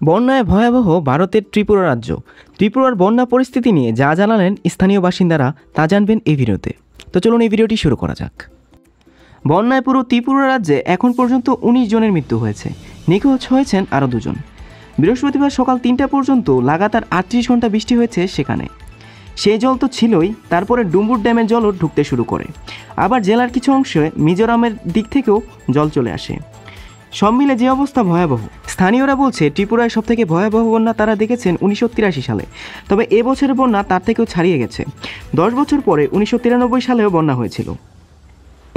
বন্যায় ভয়াবহ ভারতের ত্রিপুরা রাজ্য। ত্রিপুরার বন্যা পরিস্থিতি নিয়ে যা জানালেন স্থানীয় বাসিন্দারা তা জানবেন এই ভিডিওতে। তো চলুন এই ভিডিওটি শুরু করা যাক। বন্যায় পুরো ত্রিপুরা রাজ্যে এখন পর্যন্ত 19 জনের মৃত্যু হয়েছে, নিখোঁজ হয়েছেন আরও 2 জন। বৃহস্পতিবার সকাল 3টা পর্যন্ত লাগাতার 38 ঘন্টা বৃষ্টি হয়েছে সেখানে। সেই জল তো ছিলই, তারপরে ডুম্বুর ড্যামের জলও ঢুকতে শুরু করে। আবার জেলার কিছু অংশে মিজোরামের দিক থেকেও জল চলে আসে। সব মিলে যে অবস্থা ভয়াবহ। স্থানীয়রা বলছে ত্রিপুরায় সবথেকে ভয়াবহ বন্যা তারা দেখেছেন 1983 সালে, তবে এবছরের বন্যা তার থেকেও ছাড়িয়ে গেছে। 10 বছর পরে 1993 সালেও বন্যা হয়েছিল।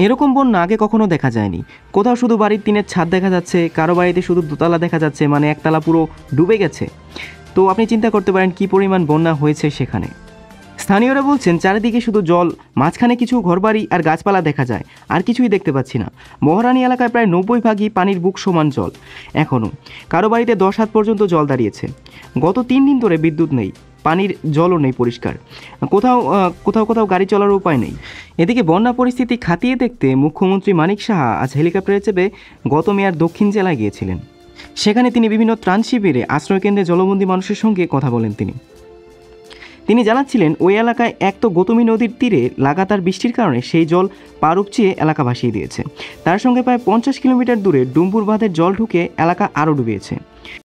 এরকম বন্যা আগে কখনো দেখা যায়নি। কোথাও শুধু বাড়ির টিনের ছাদ দেখা যাচ্ছে, কারো বাড়িতে শুধু দোতলা দেখা যাচ্ছে, মানে একতলা পুরো ডুবে গেছে। তো আপনি চিন্তা করতে পারেন কী পরিমাণ বন্যা হয়েছে সেখানে। স্থানীয়রা বলছেন চারিদিকে শুধু জল, মাঝখানে কিছু ঘরবাড়ি আর গাছপালা দেখা যায়, আর কিছুই দেখতে পাচ্ছি না। মহারানী এলাকায় প্রায় 90 ভাগই পানির বুক সমান জল। এখনও কারো বাড়িতে 10 হাত পর্যন্ত জল দাঁড়িয়েছে। গত 3 দিন ধরে বিদ্যুৎ নেই, পানির জলও নেই পরিষ্কার। কোথাও গাড়ি চলার উপায় নেই। এদিকে বন্যা পরিস্থিতি খাতিয়ে দেখতে মুখ্যমন্ত্রী মানিক সাহা আজ হেলিকপ্টারে চেপে গত মেয়ার দক্ষিণ জেলায় গিয়েছিলেন। সেখানে তিনি বিভিন্ন ত্রাণ শিবিরে, আশ্রয়কেন্দ্রে জলবন্দী মানুষের সঙ্গে কথা বলেন। তিনি জানাচ্ছিলেন ওই এলাকায় এক তো গৌতমী নদীর তীরে লাগাতার বৃষ্টির কারণে সেই জল পার উপচিয়ে এলাকা ভাসিয়ে দিয়েছে। তার সঙ্গে প্রায় 50 কিলোমিটার দূরে ডুম্বুর বাঁধের জল ঢুকে এলাকা আরও ডুবিয়েছে।